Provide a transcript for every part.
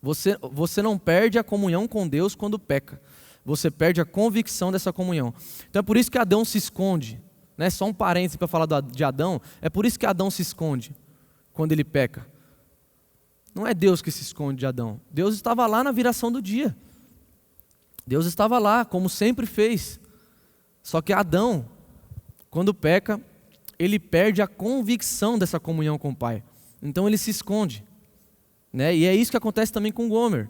Você não perde a comunhão com Deus quando peca. Você perde a convicção dessa comunhão. Então é por isso que Adão se esconde. Né? Só um parêntese para falar de Adão. É por isso que Adão se esconde quando ele peca. Não é Deus que se esconde de Adão. Deus estava lá na viração do dia. Deus estava lá, como sempre fez. Só que Adão, quando peca, ele perde a convicção dessa comunhão com o Pai. Então ele se esconde. Né? E é isso que acontece também com Gomer.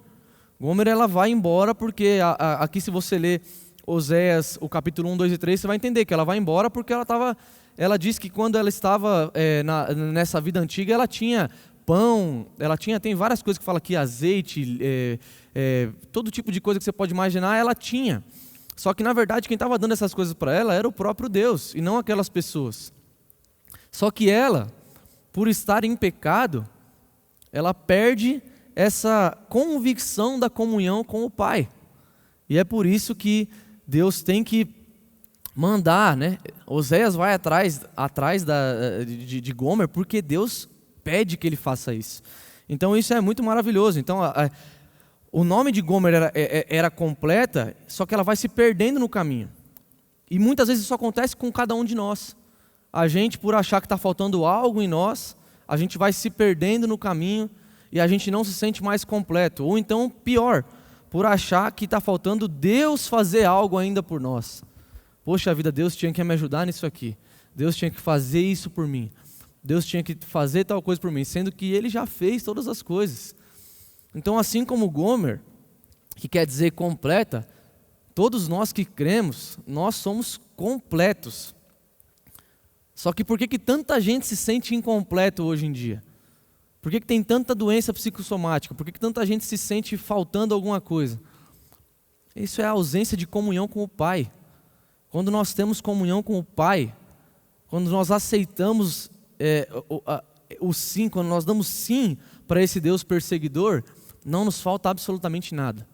Gomer, ela vai embora porque, aqui se você ler Oséias, o capítulo 1, 2 e 3, você vai entender que ela vai embora porque ela diz que quando ela estava nessa vida antiga, ela tinha pão, tem várias coisas que fala aqui, azeite, todo tipo de coisa que você pode imaginar, ela tinha. Só que na verdade quem estava dando essas coisas para ela era o próprio Deus e não aquelas pessoas. Só que ela, por estar em pecado, ela perde essa convicção da comunhão com o Pai. E é por isso que Deus tem que mandar, né? Oséias vai atrás de Gomer porque Deus pede que ele faça isso. Então isso é muito maravilhoso. Então o nome de Gomer era completa, só que ela vai se perdendo no caminho. E muitas vezes isso acontece com cada um de nós. A gente, por achar que está faltando algo em nós, a gente vai se perdendo no caminho e a gente não se sente mais completo. Ou então, pior, por achar que está faltando Deus fazer algo ainda por nós. Poxa vida, Deus tinha que me ajudar nisso aqui. Deus tinha que fazer isso por mim. Deus tinha que fazer tal coisa por mim, sendo que Ele já fez todas as coisas. Então, assim como Gomer, que quer dizer completa, todos nós que cremos, nós somos completos. Só que por que tanta gente se sente incompleto hoje em dia? Por que tem tanta doença psicossomática? Por que tanta gente se sente faltando alguma coisa? Isso é a ausência de comunhão com o Pai. Quando nós temos comunhão com o Pai, quando nós aceitamos o sim, quando nós damos sim para esse Deus perseguidor, não nos falta absolutamente nada.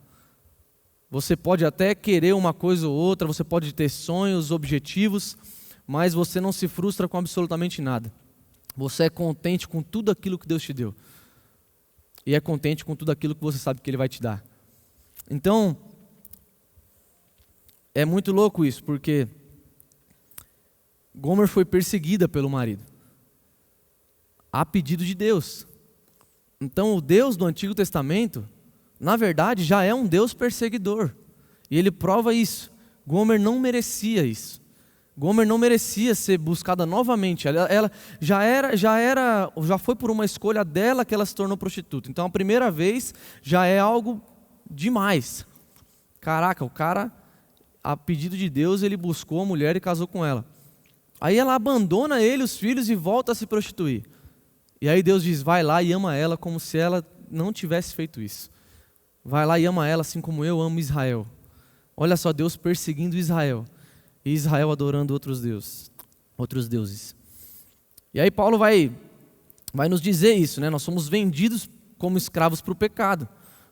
Você pode até querer uma coisa ou outra, você pode ter sonhos, objetivos, mas você não se frustra com absolutamente nada. Você é contente com tudo aquilo que Deus te deu. E é contente com tudo aquilo que você sabe que Ele vai te dar. Então, é muito louco isso, porque Gomer foi perseguida pelo marido, a pedido de Deus. Então, o Deus do Antigo Testamento, na verdade, já é um Deus perseguidor. E Ele prova isso. Gomer não merecia isso. Gomer não merecia ser buscada novamente. Ela já foi por uma escolha dela que ela se tornou prostituta. Então, a primeira vez já é algo demais. Caraca, o cara, a pedido de Deus, ele buscou a mulher e casou com ela. Aí ela abandona ele, os filhos, e volta a se prostituir. E aí Deus diz, vai lá e ama ela como se ela não tivesse feito isso. Vai lá e ama ela assim como eu amo Israel. Olha só, Deus perseguindo Israel. E Israel adorando outros deuses. E aí Paulo vai nos dizer isso, né? Nós somos vendidos como escravos para o pecado.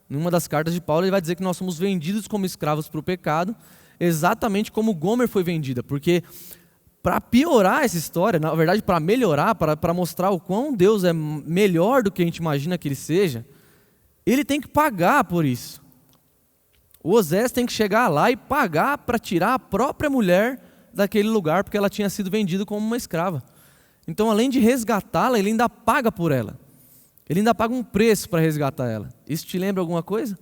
Em uma das cartas de Paulo ele vai dizer que nós somos vendidos como escravos para o pecado, exatamente como Gomer foi vendida. Porque para piorar essa história, na verdade para melhorar, para mostrar o quão Deus é melhor do que a gente imagina que Ele seja, Ele tem que pagar por isso. O Oséias tem que chegar lá e pagar para tirar a própria mulher daquele lugar, porque ela tinha sido vendida como uma escrava. Então, além de resgatá-la, ele ainda paga por ela. Ele ainda paga um preço para resgatar ela. Isso te lembra alguma coisa?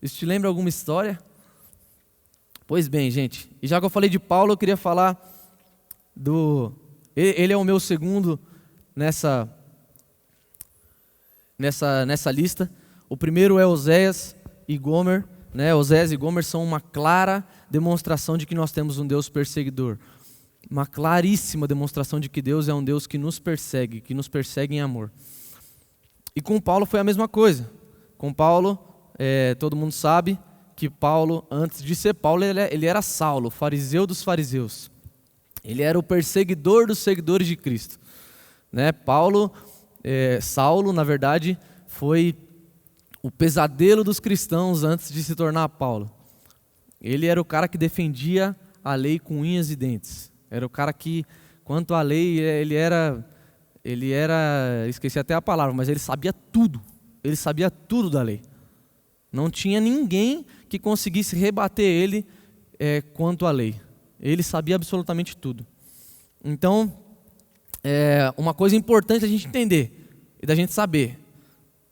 Isso te lembra alguma história? Pois bem, gente, e já que eu falei de Paulo, eu queria falar ele é o meu segundo nessa lista. O primeiro é Oséias e Gomer. Oséias e Gomer são uma clara demonstração de que nós temos um Deus perseguidor. Uma claríssima demonstração de que Deus é um Deus que nos persegue em amor. E com Paulo foi a mesma coisa. Com Paulo, todo mundo sabe que Paulo, antes de ser Paulo, ele era Saulo, fariseu dos fariseus. Ele era o perseguidor dos seguidores de Cristo. Saulo, na verdade, foi o pesadelo dos cristãos antes de se tornar Paulo. Ele era o cara que defendia a lei com unhas e dentes. Era o cara que, quanto à lei, ele era, esqueci até a palavra, mas ele sabia tudo. Ele sabia tudo da lei. Não tinha ninguém que conseguisse rebater ele quanto à lei. Ele sabia absolutamente tudo. Então, uma coisa importante a gente entender e da gente saber.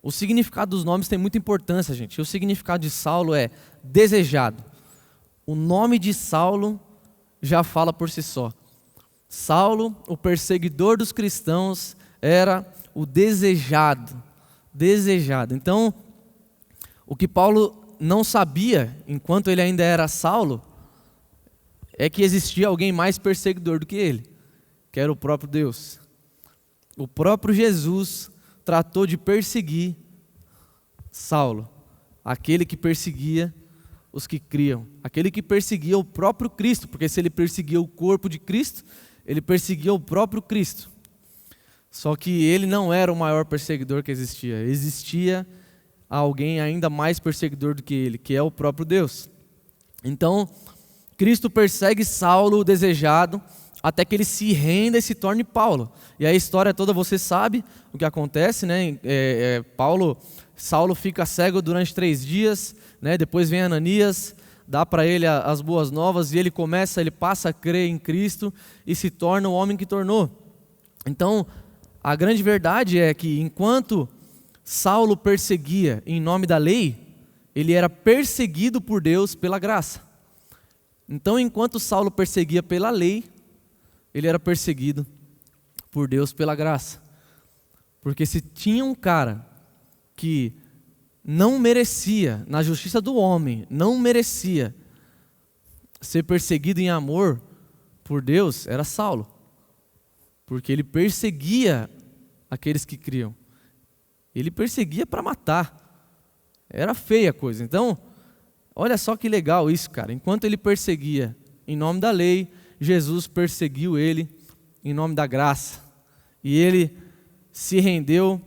O significado dos nomes tem muita importância, gente. O significado de Saulo é desejado. O nome de Saulo já fala por si só. Saulo, o perseguidor dos cristãos, era o desejado. Desejado. Então, o que Paulo não sabia, enquanto ele ainda era Saulo, é que existia alguém mais perseguidor do que ele, que era o próprio Deus. O próprio Jesus tratou de perseguir Saulo, aquele que perseguia os que criam, aquele que perseguia o próprio Cristo, porque se ele perseguia o corpo de Cristo, ele perseguia o próprio Cristo. Só que ele não era o maior perseguidor que existia. Existia alguém ainda mais perseguidor do que ele, que é o próprio Deus. Então, Cristo persegue Saulo, o desejado, até que ele se renda e se torne Paulo. E a história toda você sabe o que acontece, né? Saulo fica cego durante 3 dias, né? Depois vem Ananias, dá para ele as boas novas e ele passa a crer em Cristo e se torna o homem que tornou. Então, a grande verdade é que enquanto Saulo perseguia em nome da lei, ele era perseguido por Deus pela graça. Então, enquanto Saulo perseguia pela lei, ele era perseguido por Deus pela graça. Porque se tinha um cara que não merecia, na justiça do homem, não merecia ser perseguido em amor por Deus, era Saulo. Porque ele perseguia aqueles que criam. Ele perseguia para matar. Era feia a coisa. Então, olha só que legal isso, cara. Enquanto ele perseguia em nome da lei, Jesus perseguiu ele em nome da graça. E ele se rendeu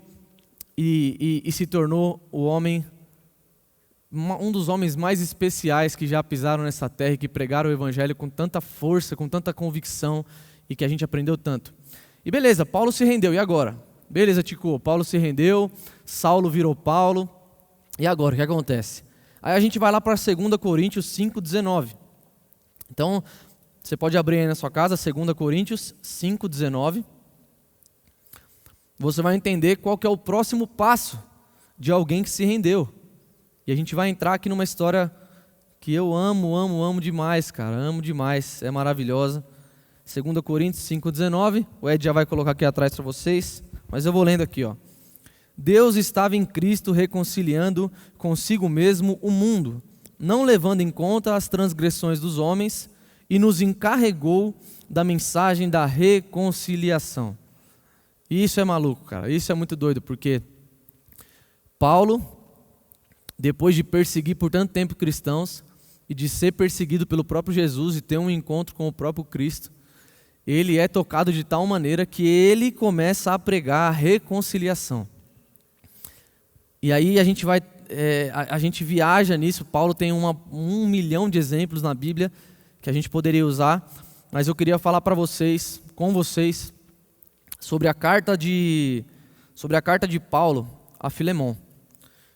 e se tornou um dos homens mais especiais que já pisaram nessa terra e que pregaram o evangelho com tanta força, com tanta convicção e que a gente aprendeu tanto. E beleza, Paulo se rendeu, e agora? Beleza, Tico, Paulo se rendeu, Saulo virou Paulo, e agora, o que acontece? Aí a gente vai lá para 2 Coríntios 5,19. Então, você pode abrir aí na sua casa, 2 Coríntios 5,19. Você vai entender qual que é o próximo passo de alguém que se rendeu. E a gente vai entrar aqui numa história que eu amo demais, cara, amo demais, é maravilhosa. 2 Coríntios 5,19, o Ed já vai colocar aqui atrás para vocês, mas eu vou lendo aqui, ó. Deus estava em Cristo reconciliando consigo mesmo o mundo, não levando em conta as transgressões dos homens, e nos encarregou da mensagem da reconciliação. E isso é maluco, cara, isso é muito doido, porque Paulo, depois de perseguir por tanto tempo cristãos, e de ser perseguido pelo próprio Jesus e ter um encontro com o próprio Cristo, ele é tocado de tal maneira que ele começa a pregar a reconciliação. E aí a gente viaja nisso. Paulo tem 1 milhão de exemplos na Bíblia que a gente poderia usar, mas eu queria falar com vocês, sobre a carta de Paulo a Filemon.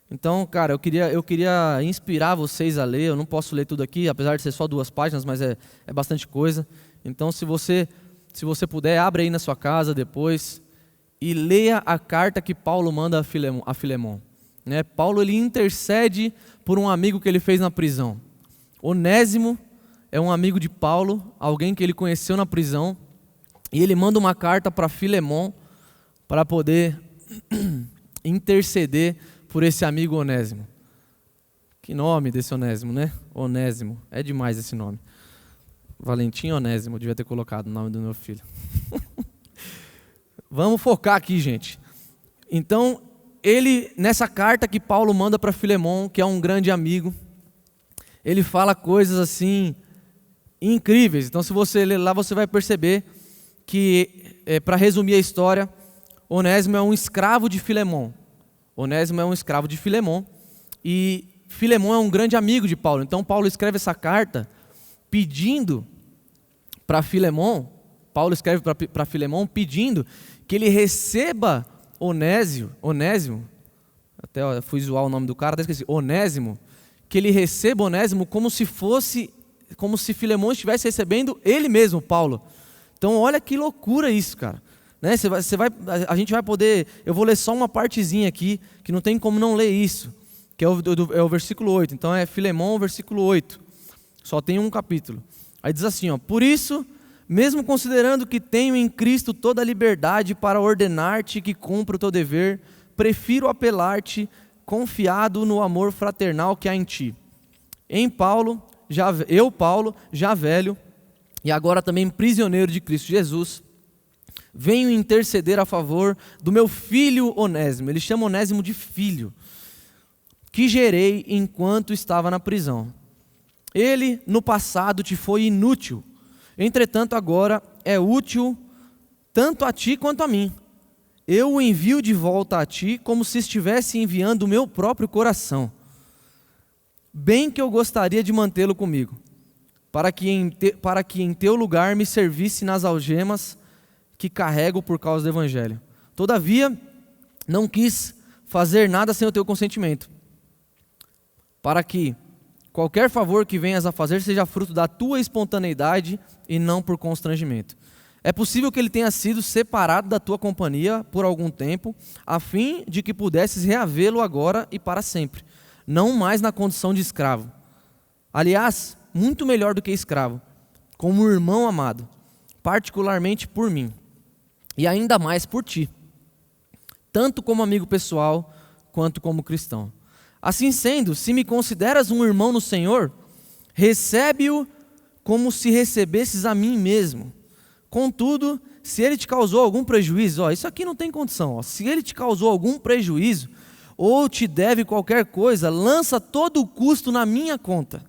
Então, cara, eu queria inspirar vocês a ler. Eu não posso ler tudo aqui, apesar de ser só 2 páginas, mas é bastante coisa. Então, se você puder, abre aí na sua casa depois e leia a carta que Paulo manda a Filemon. Né? Paulo, ele intercede por um amigo que ele fez na prisão. Onésimo é um amigo de Paulo, alguém que ele conheceu na prisão, e ele manda uma carta para Filemon para poder interceder por esse amigo Onésimo. Que nome desse Onésimo, né? Onésimo, é demais esse nome. Valentim Onésimo, eu devia ter colocado o nome do meu filho. Vamos focar aqui, gente. Então, nessa carta que Paulo manda para Filemon, que é um grande amigo, ele fala coisas assim incríveis. Então, se você ler lá, você vai perceber que, para resumir a história, Onésimo é um escravo de Filemon. Onésimo é um escravo de Filemon e Filemon é um grande amigo de Paulo. Então, Paulo escreve essa carta pedindo para Filemon, Paulo escreve para Filemon pedindo que ele receba Onésimo, até fui zoar o nome do cara, até esqueci, Onésimo, que ele receba Onésimo como se Filemão estivesse recebendo ele mesmo, Paulo. Então olha que loucura isso, cara. Né? A gente vai poder, eu vou ler só uma partezinha aqui, que não tem como não ler isso, que é o versículo 8. Então é Filemão, versículo 8. Só tem um capítulo. Aí diz assim, ó: por isso, mesmo considerando que tenho em Cristo toda a liberdade para ordenar-te que cumpra o teu dever, prefiro apelar-te, confiado no amor fraternal que há em ti. Paulo, já velho, e agora também prisioneiro de Cristo Jesus, venho interceder a favor do meu filho Onésimo. Ele chama Onésimo de filho, que gerei enquanto estava na prisão. Ele no passado te foi inútil, entretanto agora é útil tanto a ti quanto a mim. Eu o envio de volta a ti como se estivesse enviando o meu próprio coração. Bem que eu gostaria de mantê-lo comigo, para que em teu lugar me servisse nas algemas que carrego por causa do Evangelho. Todavia, não quis fazer nada sem o teu consentimento, para que qualquer favor que venhas a fazer seja fruto da tua espontaneidade e não por constrangimento. É possível que ele tenha sido separado da tua companhia por algum tempo, a fim de que pudesses reavê-lo agora e para sempre, não mais na condição de escravo. Aliás, muito melhor do que escravo, como irmão amado, particularmente por mim, e ainda mais por ti, tanto como amigo pessoal, quanto como cristão. Assim sendo, se me consideras um irmão no Senhor, recebe-o como se recebesses a mim mesmo. Contudo, se ele te causou algum prejuízo, isso aqui não tem condição, se ele te causou algum prejuízo, ou te deve qualquer coisa, lança todo o custo na minha conta.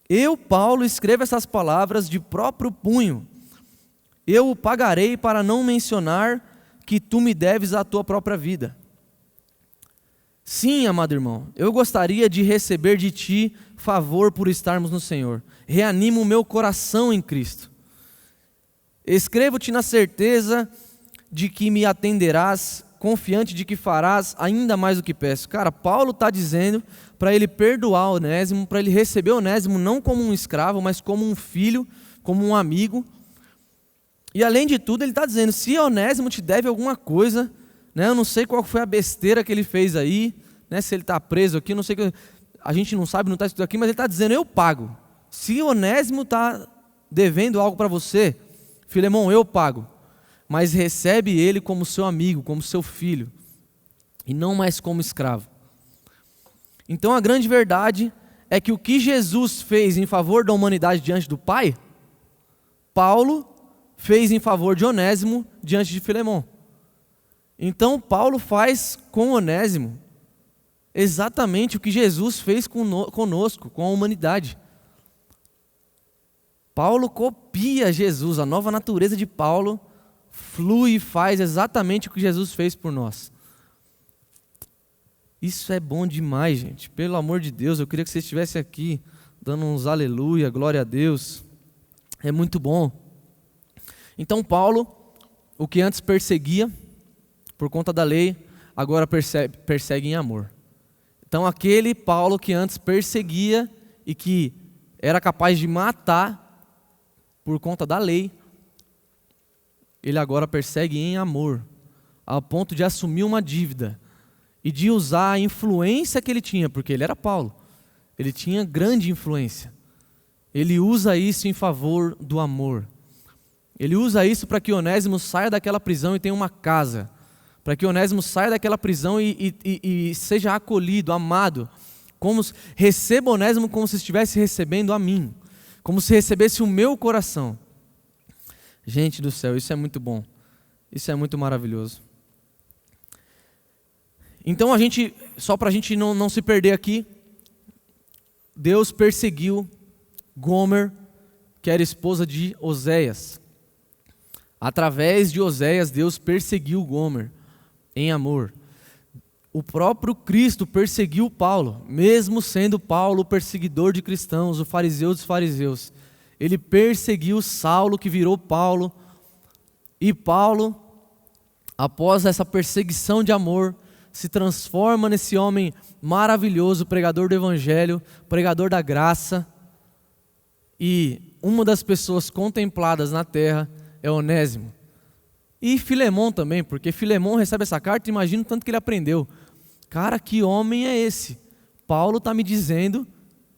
Eu, Paulo, escrevo essas palavras de próprio punho. Eu o pagarei para não mencionar que tu me deves a tua própria vida. Sim, amado irmão, eu gostaria de receber de ti favor por estarmos no Senhor. Reanima o meu coração em Cristo. Escrevo-te na certeza de que me atenderás, confiante de que farás ainda mais do que peço. Cara, Paulo está dizendo para ele perdoar Onésimo, para ele receber Onésimo não como um escravo, mas como um filho, como um amigo. E além de tudo, ele está dizendo, se Onésimo te deve alguma coisa, né, eu não sei qual foi a besteira que ele fez aí, né, se ele está preso aqui, não sei, a gente não sabe, não está escrito aqui, mas ele está dizendo, eu pago. Se Onésimo está devendo algo para você, Filemão, eu pago. Mas recebe ele como seu amigo, como seu filho, e não mais como escravo. Então a grande verdade é que o que Jesus fez em favor da humanidade diante do Pai, Paulo fez em favor de Onésimo diante de Filemão. Então Paulo faz com Onésimo exatamente o que Jesus fez conosco, com a humanidade. Paulo copia Jesus, a nova natureza de Paulo flui e faz exatamente o que Jesus fez por nós. Isso é bom demais, gente. Pelo amor de Deus, eu queria que você estivesse aqui, dando uns aleluia, glória a Deus. É muito bom. Então Paulo, o que antes perseguia, por conta da lei, agora persegue em amor. Então aquele Paulo que antes perseguia e que era capaz de matar por conta da lei, ele agora persegue em amor, ao ponto de assumir uma dívida e de usar a influência que ele tinha, porque ele era Paulo, ele tinha grande influência. Ele usa isso em favor do amor. Ele usa isso para que Onésimo saia daquela prisão e tenha uma casa, para que Onésimo saia daquela prisão e seja acolhido, amado, receba Onésimo como se estivesse recebendo a mim, como se recebesse o meu coração. Gente do céu, isso é muito bom, isso é muito maravilhoso. Então só para a gente não se perder aqui, Deus perseguiu Gomer, que era esposa de Oséias. Através de Oséias, Deus perseguiu Gomer em amor. O próprio Cristo perseguiu Paulo, mesmo sendo Paulo o perseguidor de cristãos, o fariseu dos fariseus. Ele perseguiu Saulo, que virou Paulo. E Paulo, após essa perseguição de amor, se transforma nesse homem maravilhoso, pregador do evangelho, pregador da graça. E uma das pessoas contempladas na terra é Onésimo. E Filemon também, porque Filemon recebe essa carta e imagina o tanto que ele aprendeu. Cara, que homem é esse? Paulo está me dizendo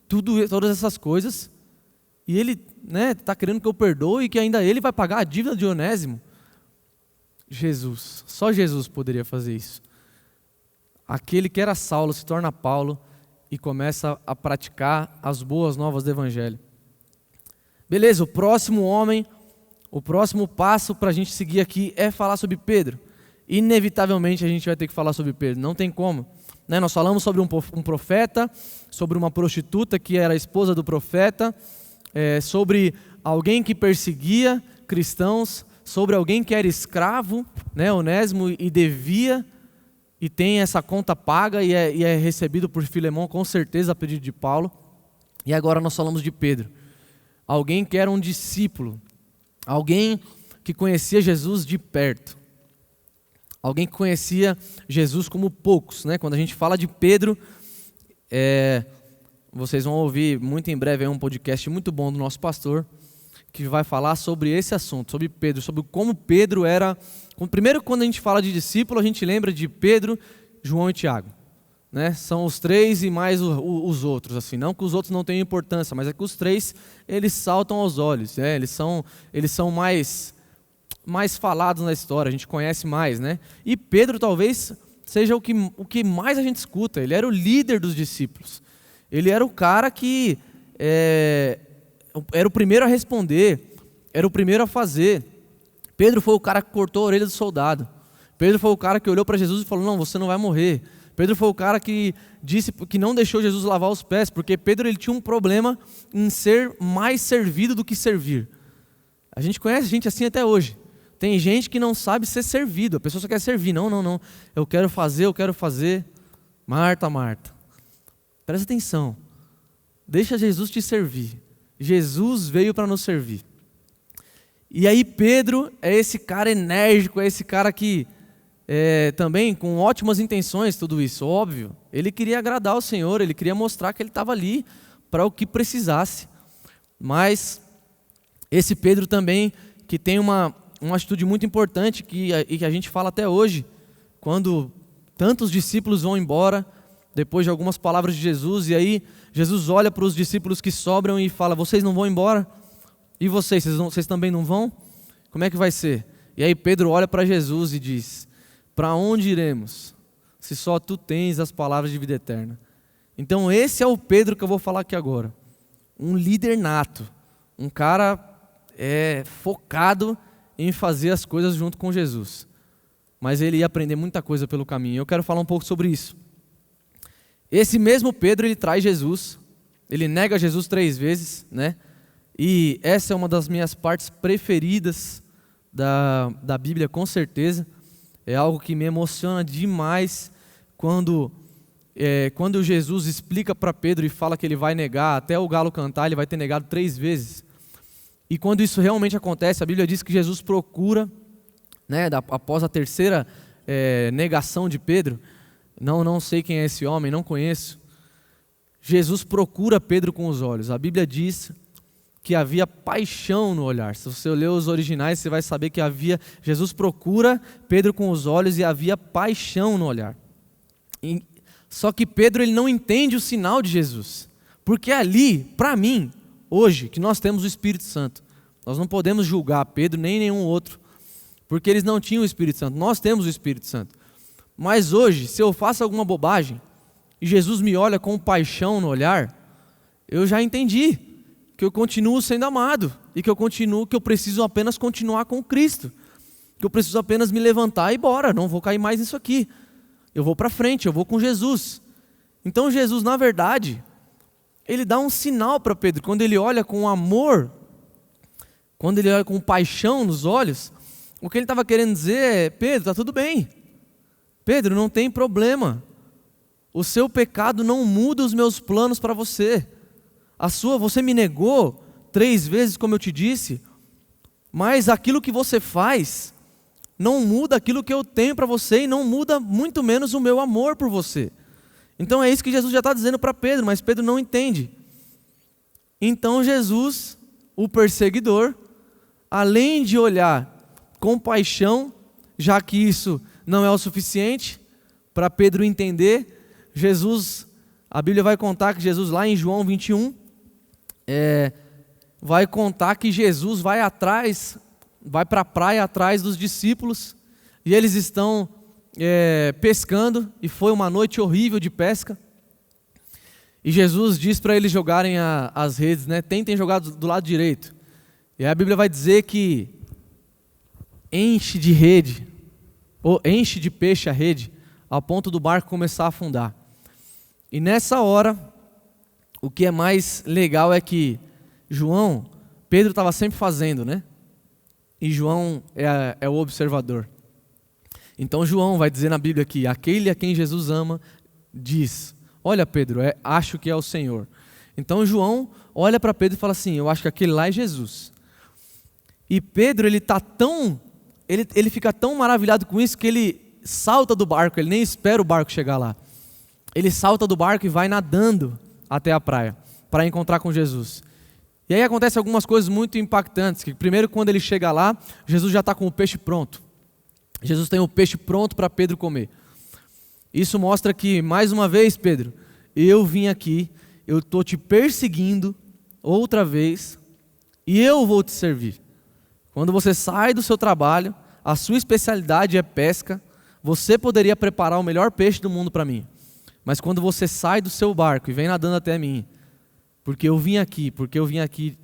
todas essas coisas e ele está querendo que eu perdoe e que ainda ele vai pagar a dívida de Onésimo. Jesus, só Jesus poderia fazer isso. Aquele que era Saulo se torna Paulo e começa a praticar as boas novas do evangelho. Beleza, o próximo passo para a gente seguir aqui é falar sobre Pedro. Inevitavelmente a gente vai ter que falar sobre Pedro, não tem como. Nós falamos sobre um profeta, sobre uma prostituta que era a esposa do profeta, sobre alguém que perseguia cristãos, sobre alguém que era escravo, Onésimo, e devia, e tem essa conta paga e é recebido por Filemon, com certeza a pedido de Paulo. E agora nós falamos de Pedro, alguém que era um discípulo, alguém que conhecia Jesus de perto, alguém que conhecia Jesus como poucos. Quando a gente fala de Pedro, vocês vão ouvir muito em breve um podcast muito bom do nosso pastor, que vai falar sobre esse assunto, sobre Pedro, sobre como Pedro era. Primeiro, quando a gente fala de discípulo, a gente lembra de Pedro, João e Tiago. São os três e mais os outros, assim, não que os outros não tenham importância, mas é que os três, eles saltam aos olhos, eles são mais falados na história, a gente conhece mais, E Pedro talvez seja o que mais a gente escuta. Ele era o líder dos discípulos, ele era o cara que era o primeiro a responder, era o primeiro a fazer. Pedro foi o cara que cortou a orelha do soldado, Pedro foi o cara que olhou para Jesus e falou: não, você não vai morrer. Pedro foi o cara que disse que não deixou Jesus lavar os pés, porque Pedro ele tinha um problema em ser mais servido do que servir. A gente conhece gente assim até hoje. Tem gente que não sabe ser servido, a pessoa só quer servir. Não, eu quero fazer. Marta, presta atenção, deixa Jesus te servir. Jesus veio para nos servir. E aí Pedro é esse cara enérgico, é esse cara que também com ótimas intenções, tudo isso, óbvio. Ele queria agradar o Senhor, ele queria mostrar que ele estava ali para o que precisasse. Mas esse Pedro também, que tem uma atitude muito importante, e que a gente fala até hoje, quando tantos discípulos vão embora, depois de algumas palavras de Jesus, e aí Jesus olha para os discípulos que sobram e fala: vocês não vão embora? E vocês também não vão? Como é que vai ser? E aí Pedro olha para Jesus e diz: para onde iremos, se só tu tens as palavras de vida eterna? Então esse é o Pedro que eu vou falar aqui agora. Um líder nato, um cara focado em fazer as coisas junto com Jesus. Mas ele ia aprender muita coisa pelo caminho. Eu quero falar um pouco sobre isso. Esse mesmo Pedro, ele traz Jesus, ele nega Jesus 3 vezes, E essa é uma das minhas partes preferidas da Bíblia, com certeza. É algo que me emociona demais quando Jesus explica para Pedro e fala que ele vai negar, até o galo cantar, ele vai ter negado 3 vezes. E quando isso realmente acontece, a Bíblia diz que Jesus procura, após a terceira negação de Pedro, não sei quem é esse homem, não conheço. Jesus procura Pedro com os olhos. A Bíblia diz que havia paixão no olhar. Se você ler os originais, você vai saber que Jesus procura Pedro com os olhos e havia paixão no olhar. Só que Pedro ele não entende o sinal de Jesus. Porque ali, para mim, hoje, que nós temos o Espírito Santo, nós não podemos julgar Pedro nem nenhum outro, porque eles não tinham o Espírito Santo. Nós temos o Espírito Santo. Mas hoje, se eu faço alguma bobagem e Jesus me olha com paixão no olhar, eu já entendi que eu continuo sendo amado e que eu preciso apenas continuar com Cristo, que eu preciso apenas me levantar e bora, não vou cair mais nisso aqui. Eu vou para frente, eu vou com Jesus. Então Jesus, na verdade, ele dá um sinal para Pedro, quando ele olha com amor, quando ele olha com paixão nos olhos, o que ele estava querendo dizer é: Pedro, está tudo bem. Pedro, não tem problema. O seu pecado não muda os meus planos para você. Você me negou 3 vezes, como eu te disse, mas aquilo que você faz não muda aquilo que eu tenho para você e não muda muito menos o meu amor por você. Então é isso que Jesus já está dizendo para Pedro, mas Pedro não entende. Então Jesus, o perseguidor, além de olhar com paixão, já que isso não é o suficiente para Pedro entender, Jesus, a Bíblia vai contar que Jesus, lá em João 21, vai contar que Jesus vai para a praia atrás dos discípulos, e eles estão pescando, e foi uma noite horrível de pesca, e Jesus diz para eles jogarem as redes, né? Tentem jogar do lado direito, e a Bíblia vai dizer que enche de peixe a rede, ao ponto do barco começar a afundar. E nessa hora, o que é mais legal é que Pedro estava sempre fazendo, né? E João é o observador. Então João vai dizer na Bíblia que aquele a quem Jesus ama diz: olha Pedro, acho que é o Senhor. Então João olha para Pedro e fala assim: eu acho que aquele lá é Jesus. E Pedro, ele fica tão maravilhado com isso que ele salta do barco, ele nem espera o barco chegar lá. Ele salta do barco e vai nadando até a praia para encontrar com Jesus. E aí acontecem algumas coisas muito impactantes, que primeiro, quando ele chega lá, Jesus já está com o peixe pronto. Jesus tem o peixe pronto para Pedro comer. Isso mostra que, mais uma vez, Pedro, eu vim aqui, eu estou te perseguindo outra vez e eu vou te servir. Quando você sai do seu trabalho, a sua especialidade é pesca, você poderia preparar o melhor peixe do mundo para mim. Mas quando você sai do seu barco e vem nadando até mim, porque eu vim aqui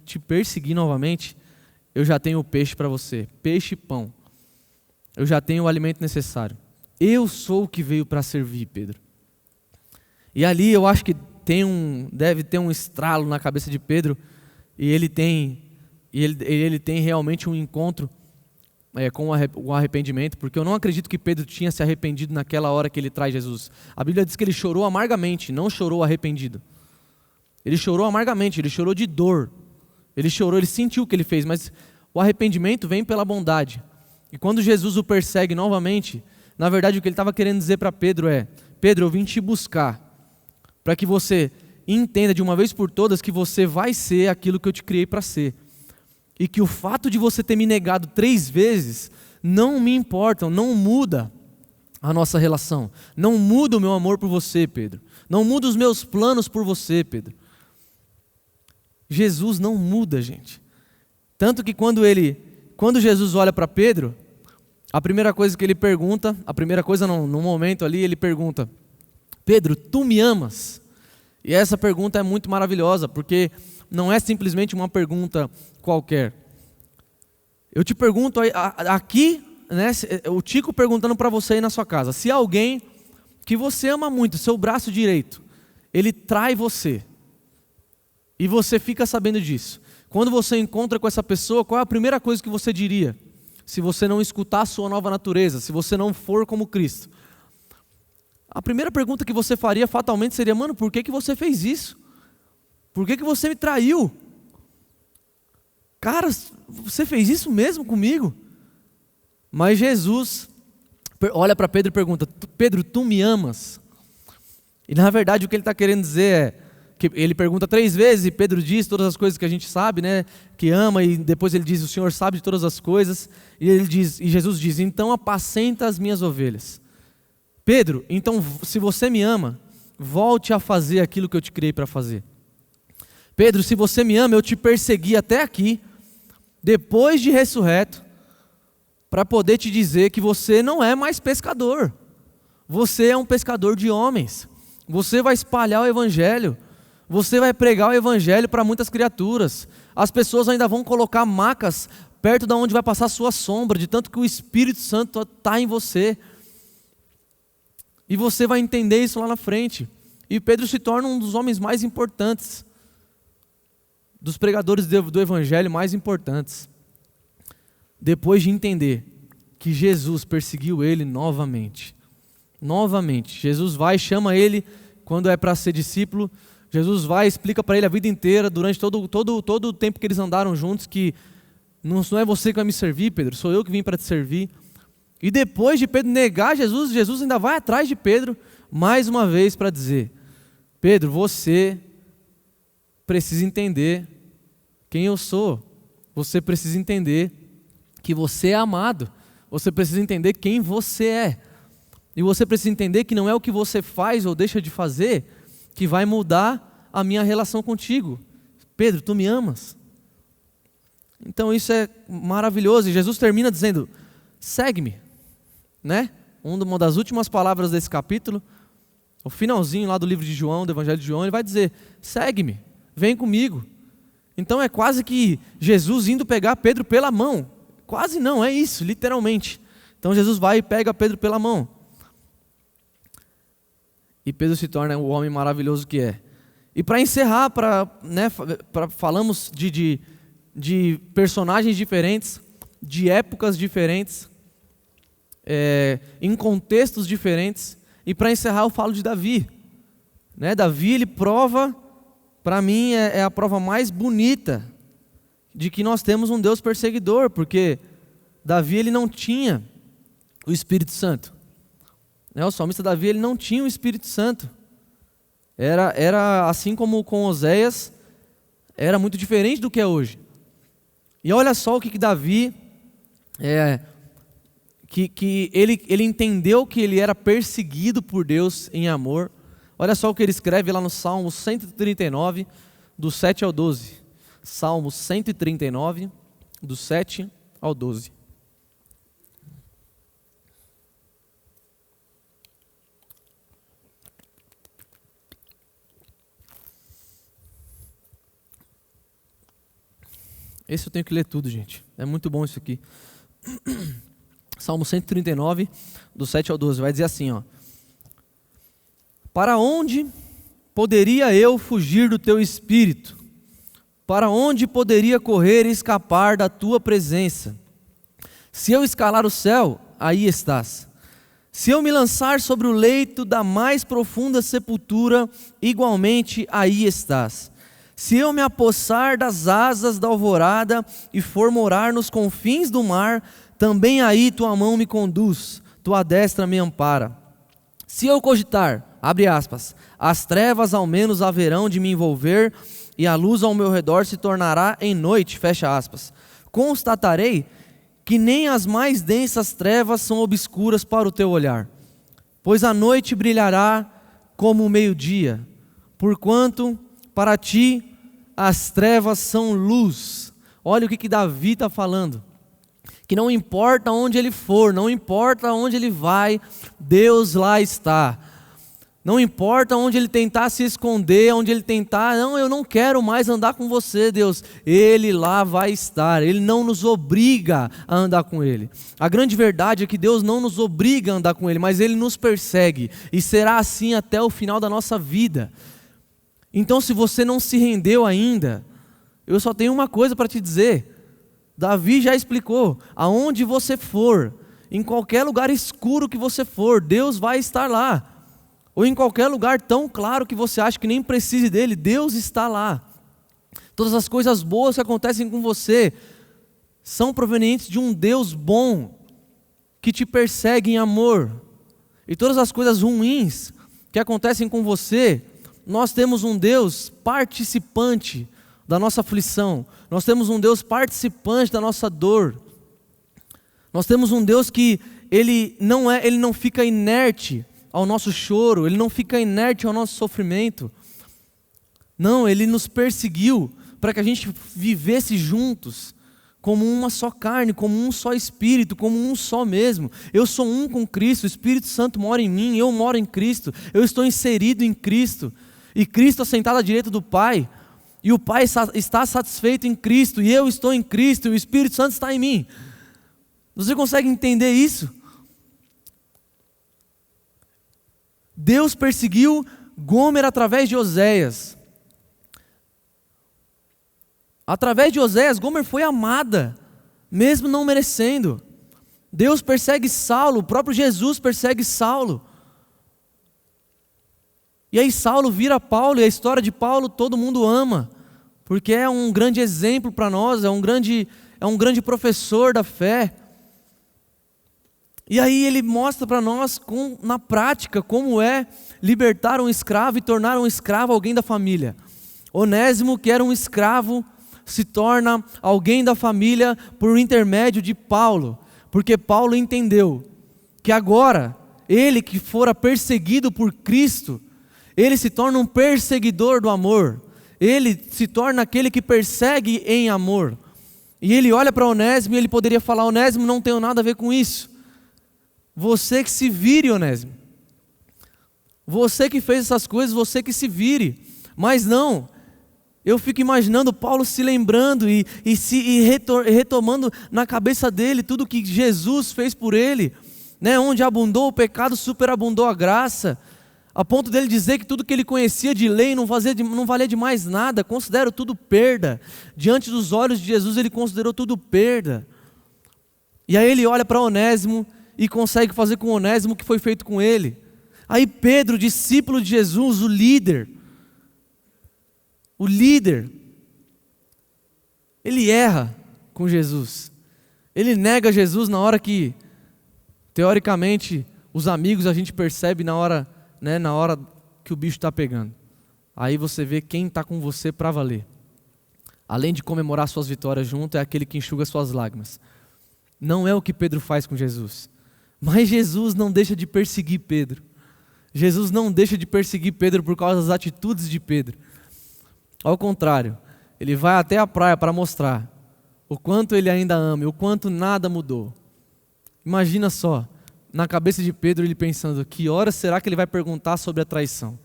te perseguir novamente, eu já tenho o peixe para você, peixe e pão. Eu já tenho o alimento necessário. Eu sou o que veio para servir, Pedro. E ali eu acho que deve ter um estralo na cabeça de Pedro, e ele tem realmente um encontro com o arrependimento, porque eu não acredito que Pedro tinha se arrependido naquela hora que ele traz Jesus. A Bíblia diz que ele chorou amargamente, não chorou arrependido. Ele chorou amargamente, ele chorou de dor. Ele chorou, ele sentiu o que ele fez, mas o arrependimento vem pela bondade. E quando Jesus o persegue novamente, na verdade o que ele estava querendo dizer para Pedro é: Pedro, eu vim te buscar, para que você entenda de uma vez por todas que você vai ser aquilo que eu te criei para ser. E que o fato de você ter me negado 3 vezes não me importa, não muda a nossa relação. Não muda o meu amor por você, Pedro. Não muda os meus planos por você, Pedro. Jesus não muda, gente. Tanto que quando Jesus olha para Pedro, a primeira coisa que ele pergunta, no momento ali, ele pergunta: Pedro, tu me amas? E essa pergunta é muito maravilhosa, porque não é simplesmente uma pergunta qualquer. Eu te pergunto aqui, né, o Tico perguntando para você aí na sua casa, se alguém que você ama muito, seu braço direito, ele trai você, e você fica sabendo disso. Quando você encontra com essa pessoa, qual é a primeira coisa que você diria? Se você não escutar a sua nova natureza, se você não for como Cristo. A primeira pergunta que você faria fatalmente seria: mano, por que você fez isso? Por que você me traiu? Cara, você fez isso mesmo comigo? Mas Jesus olha para Pedro e pergunta: Pedro, tu me amas? E na verdade o que ele está querendo dizer é que ele pergunta 3 vezes e Pedro diz todas as coisas que a gente sabe, né? Que ama, e depois ele diz: o Senhor sabe de todas as coisas. E Jesus diz: então apacenta as minhas ovelhas. Pedro, então se você me ama, volte a fazer aquilo que eu te criei para fazer. Pedro, se você me ama, eu te persegui até aqui, depois de ressurreto, para poder te dizer que você não é mais pescador. Você é um pescador de homens. Você vai espalhar o evangelho. Você vai pregar o evangelho para muitas criaturas. As pessoas ainda vão colocar macas perto de onde vai passar a sua sombra, de tanto que o Espírito Santo está em você. E você vai entender isso lá na frente. E Pedro se torna um dos homens mais importantes, dos pregadores do evangelho mais importantes, depois de entender que Jesus perseguiu ele novamente. Jesus vai e chama ele quando é para ser discípulo. Jesus vai e explica para ele a vida inteira, durante todo o tempo que eles andaram juntos, que não é você que vai me servir, Pedro, sou eu que vim para te servir. E depois de Pedro negar Jesus, Jesus ainda vai atrás de Pedro, mais uma vez para dizer: Pedro, você precisa entender quem eu sou. Você precisa entender que você é amado. Você precisa entender quem você é. E você precisa entender que não é o que você faz ou deixa de fazer que vai mudar a minha relação contigo. Pedro, tu me amas? Então isso é maravilhoso. E Jesus termina dizendo: segue-me. Né? Uma das últimas palavras desse capítulo, o finalzinho lá do livro de João, do Evangelho de João, ele vai dizer: segue-me, vem comigo. Então é quase que Jesus indo pegar Pedro pela mão. Quase não, é isso, literalmente. Então Jesus vai e pega Pedro pela mão. E Pedro se torna o homem maravilhoso que é. E para encerrar, falamos de personagens diferentes, de épocas diferentes, em contextos diferentes. E para encerrar eu falo de Davi. Davi, ele prova, para mim é a prova mais bonita de que nós temos um Deus perseguidor, porque Davi, ele não tinha o Espírito Santo. O salmista Davi, ele não tinha o Espírito Santo. Era assim como com Oséias, era muito diferente do que é hoje. E olha só o que Davi, que ele entendeu que ele era perseguido por Deus em amor. Olha só o que ele escreve lá no Salmo 139, do 7 ao 12. Salmo 139, do 7 ao 12. Esse eu tenho que ler tudo, gente. É muito bom isso aqui. Salmo 139, do 7 ao 12. Vai dizer assim, ó: para onde poderia eu fugir do teu espírito? Para onde poderia correr e escapar da tua presença? Se eu escalar o céu, aí estás. Se eu me lançar sobre o leito da mais profunda sepultura, igualmente aí estás. Se eu me apossar das asas da alvorada e for morar nos confins do mar, também aí tua mão me conduz, tua destra me ampara. Se eu cogitar, abre aspas, as trevas ao menos haverão de me envolver, e a luz ao meu redor se tornará em noite, fecha aspas. Constatarei que nem as mais densas trevas são obscuras para o teu olhar, pois a noite brilhará como o meio-dia, porquanto para ti as trevas são luz. Olha o que Davi está falando, que não importa onde ele for, não importa onde ele vai, Deus lá está. Não importa onde ele tentar se esconder, onde ele tentar, não, eu não quero mais andar com você, Deus. Ele lá vai estar, Ele não nos obriga a andar com Ele. A grande verdade é que Deus não nos obriga a andar com Ele, mas Ele nos persegue. E será assim até o final da nossa vida. Então, se você não se rendeu ainda, eu só tenho uma coisa para te dizer. Davi já explicou, aonde você for, em qualquer lugar escuro que você for, Deus vai estar lá. Ou em qualquer lugar tão claro que você acha que nem precise dele, Deus está lá. Todas as coisas boas que acontecem com você são provenientes de um Deus bom, que te persegue em amor. E todas as coisas ruins que acontecem com você, nós temos um Deus participante da nossa aflição. Nós temos um Deus participante da nossa dor. Nós temos um Deus que Ele não fica inerte ao nosso choro, Ele não fica inerte ao nosso sofrimento. Não, Ele nos perseguiu para que a gente vivesse juntos, como uma só carne, como um só espírito, como um só mesmo. Eu sou um com Cristo, o Espírito Santo mora em mim, eu moro em Cristo, eu estou inserido em Cristo, e Cristo assentado à direita do Pai, e o Pai está satisfeito em Cristo, e eu estou em Cristo, e o Espírito Santo está em mim. Você consegue entender isso? Deus perseguiu Gomer através de Oséias. Através de Oséias, Gomer foi amada, mesmo não merecendo. Deus persegue Saulo, o próprio Jesus persegue Saulo. E aí Saulo vira Paulo, e a história de Paulo todo mundo ama, porque é um grande exemplo para nós, é um grande professor da fé. E aí ele mostra para nós na prática como é libertar um escravo e tornar um escravo alguém da família. Onésimo, que era um escravo, se torna alguém da família por intermédio de Paulo, porque Paulo entendeu que agora, ele que fora perseguido por Cristo, ele se torna um perseguidor do amor, ele se torna aquele que persegue em amor. E ele olha para Onésimo e ele poderia falar: Onésimo, não tenho nada a ver com isso. Você que se vire, Onésimo. Você que fez essas coisas, você que se vire. Mas não, eu fico imaginando Paulo se lembrando e retomando na cabeça dele tudo que Jesus fez por ele, né? Onde abundou o pecado, superabundou a graça, a ponto dele dizer que tudo que ele conhecia de lei não valia de mais nada, considero tudo perda. Diante dos olhos de Jesus ele considerou tudo perda. E aí ele olha para Onésimo e consegue fazer com Onésimo o que foi feito com ele. Aí Pedro, discípulo de Jesus, o líder, ele erra com Jesus. Ele nega Jesus na hora que, teoricamente, os amigos a gente percebe na hora que o bicho está pegando. Aí você vê quem está com você para valer. Além de comemorar suas vitórias junto, é aquele que enxuga suas lágrimas. Não é o que Pedro faz com Jesus. Mas Jesus não deixa de perseguir Pedro. Jesus não deixa de perseguir Pedro por causa das atitudes de Pedro. Ao contrário, ele vai até a praia para mostrar o quanto ele ainda ama e o quanto nada mudou. Imagina só, na cabeça de Pedro ele pensando: que hora será que ele vai perguntar sobre a traição?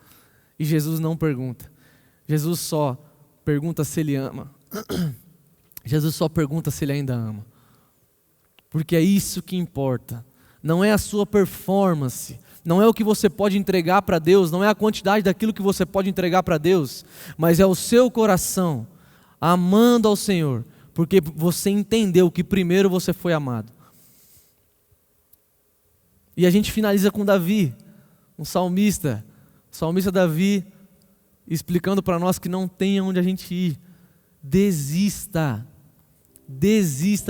E Jesus não pergunta. Jesus só pergunta se ele ama. Jesus só pergunta se ele ainda ama. Porque é isso que importa. Não é a sua performance, não é o que você pode entregar para Deus, não é a quantidade daquilo que você pode entregar para Deus, mas é o seu coração amando ao Senhor, porque você entendeu que primeiro você foi amado. E a gente finaliza com Davi, um salmista, o salmista Davi, explicando para nós que não tem onde a gente ir. Desista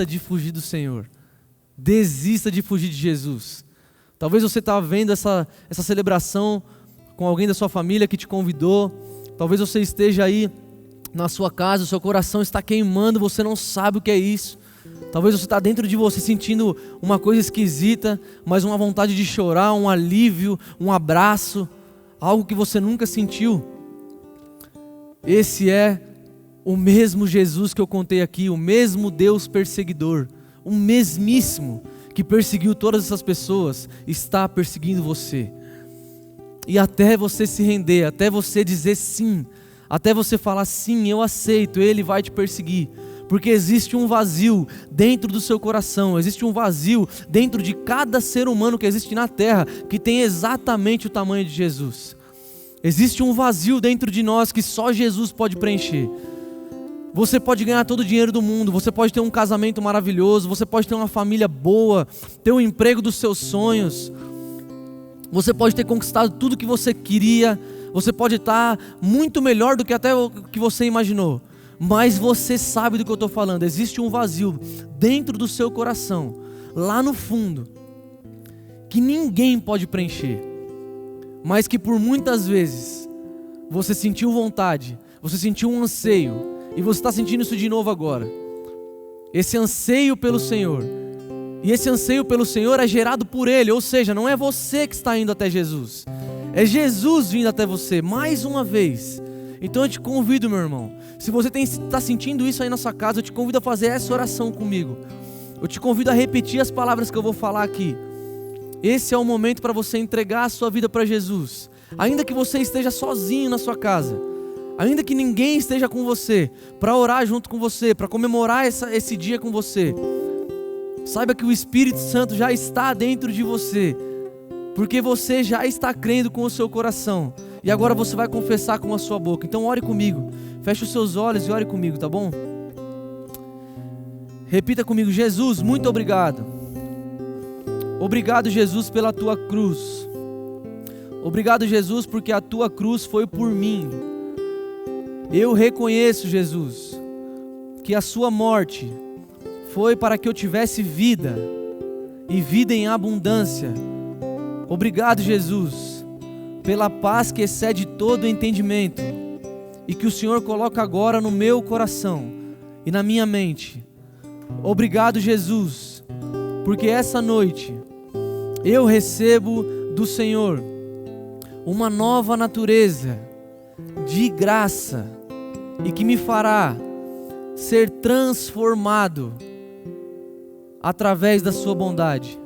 de fugir do Senhor. Desista de fugir de Jesus. Talvez você está vendo essa celebração com alguém da sua família que te convidou. Talvez você esteja aí na sua casa, o seu coração está queimando, você não sabe o que é isso. Talvez você está dentro de você sentindo uma coisa esquisita, mas uma vontade de chorar, um alívio, um abraço, algo que você nunca sentiu. Esse é o mesmo Jesus que eu contei aqui, o mesmo Deus perseguidor, o mesmíssimo que perseguiu todas essas pessoas, está perseguindo você. E até você se render, até você dizer sim, até você falar sim, eu aceito, Ele vai te perseguir. Porque existe um vazio dentro do seu coração, existe um vazio dentro de cada ser humano que existe na terra, que tem exatamente o tamanho de Jesus. Existe um vazio dentro de nós que só Jesus pode preencher. Você pode ganhar todo o dinheiro do mundo, você pode ter um casamento maravilhoso, você pode ter uma família boa, ter o emprego dos seus sonhos, você pode ter conquistado tudo que você queria, você pode estar muito melhor do que até o que você imaginou, mas você sabe do que eu estou falando. Existe um vazio dentro do seu coração, lá no fundo, que ninguém pode preencher, mas que por muitas vezes você sentiu vontade, você sentiu um anseio, e você está sentindo isso de novo agora. Esse anseio pelo Senhor. E esse anseio pelo Senhor é gerado por Ele. Ou seja, não é você que está indo até Jesus. É Jesus vindo até você, mais uma vez. Então eu te convido, meu irmão. Se você está sentindo isso aí na sua casa, eu te convido a fazer essa oração comigo. Eu te convido a repetir as palavras que eu vou falar aqui. Esse é o momento para você entregar a sua vida para Jesus. Ainda que você esteja sozinho na sua casa. Ainda que ninguém esteja com você, para orar junto com você, para comemorar esse dia com você, saiba que o Espírito Santo já está dentro de você, porque você já está crendo com o seu coração, e agora você vai confessar com a sua boca. Então ore comigo, feche os seus olhos e ore comigo, tá bom? Repita comigo: Jesus, muito obrigado. Obrigado, Jesus, pela tua cruz. Obrigado, Jesus, porque a tua cruz foi por mim. Eu reconheço, Jesus, que a sua morte foi para que eu tivesse vida. e vida em abundância. Obrigado, Jesus, pela paz que excede todo entendimento e que o Senhor coloca agora no meu coração e na minha mente. Obrigado, Jesus, porque essa noite eu recebo do Senhor uma nova natureza de graça e que me fará ser transformado através da sua bondade.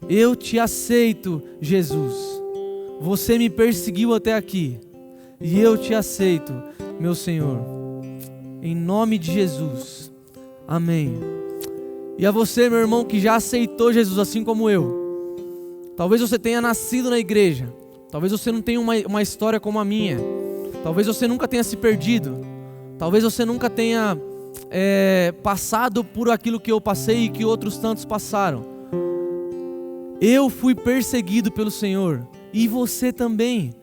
Eu te aceito, Jesus. Você me perseguiu até aqui e eu te aceito, meu Senhor. Em nome de Jesus. Amém. E a você, meu irmão, que já aceitou Jesus assim como eu. Talvez você tenha nascido na igreja. Talvez você não tenha uma história como a minha. Talvez você nunca tenha se perdido. Talvez você nunca tenha passado por aquilo que eu passei e que outros tantos passaram. Eu fui perseguido pelo Senhor e você também.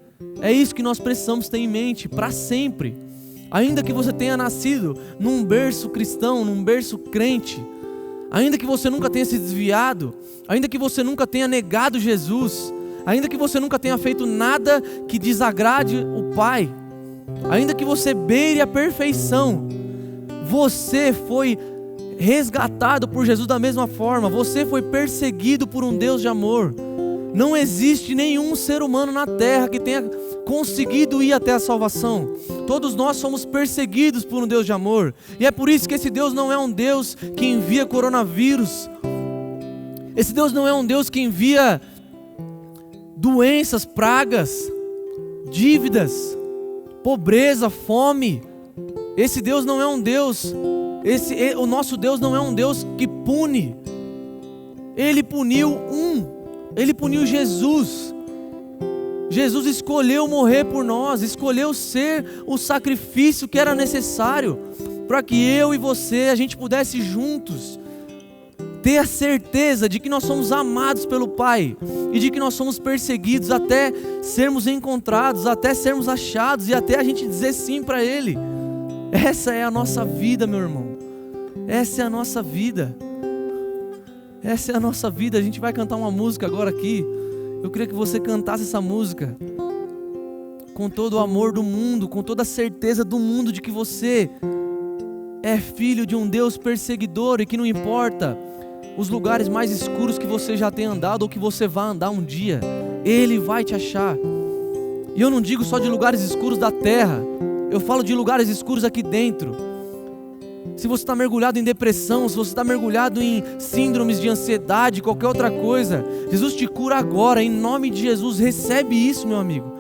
É isso que nós precisamos ter em mente para sempre. Ainda que você tenha nascido num berço cristão, num berço crente, ainda que você nunca tenha se desviado, ainda que você nunca tenha negado Jesus, ainda que você nunca tenha feito nada que desagrade o Pai, ainda que você beire a perfeição, você foi resgatado por Jesus da mesma forma. Você foi perseguido por um Deus de amor. Não existe nenhum ser humano na terra que tenha conseguido ir até a salvação. Todos nós somos perseguidos por um Deus de amor. E é por isso que esse Deus não é um Deus que envia coronavírus. Esse Deus não é um Deus que envia doenças, pragas, dívidas, pobreza, fome. Esse Deus não é um Deus, o nosso Deus não é um Deus que pune. Ele puniu Jesus. Jesus escolheu morrer por nós, escolheu ser o sacrifício que era necessário para que eu e você, a gente pudesse juntos ter a certeza de que nós somos amados pelo Pai e de que nós somos perseguidos até sermos encontrados, até sermos achados e até a gente dizer sim para Ele. Essa é a nossa vida, meu irmão. Essa é a nossa vida. Essa é a nossa vida. A gente vai cantar uma música agora aqui. Eu queria que você cantasse essa música com todo o amor do mundo, com toda a certeza do mundo de que você é filho de um Deus perseguidor e que não importa os lugares mais escuros que você já tenha andado ou que você vá andar um dia, Ele vai te achar. E eu não digo só de lugares escuros da terra, eu falo de lugares escuros aqui dentro. Se você está mergulhado em depressão, se você está mergulhado em síndromes de ansiedade, qualquer outra coisa, Jesus te cura agora, em nome de Jesus. Recebe isso, meu amigo.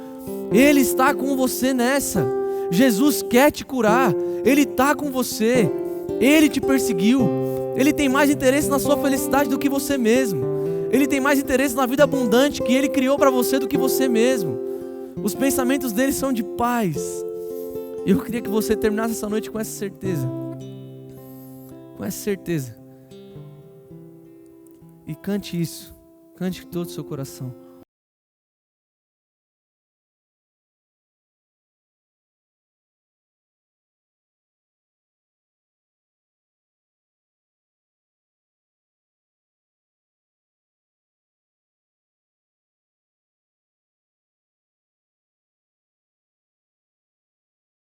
Ele está com você nessa. Jesus quer te curar, Ele está com você. Ele te perseguiu. Ele tem mais interesse na sua felicidade do que você mesmo. Ele tem mais interesse na vida abundante que Ele criou para você do que você mesmo. Os pensamentos dele são de paz. E eu queria que você terminasse essa noite com essa certeza. Com essa certeza. E cante isso. Cante com todo o seu coração.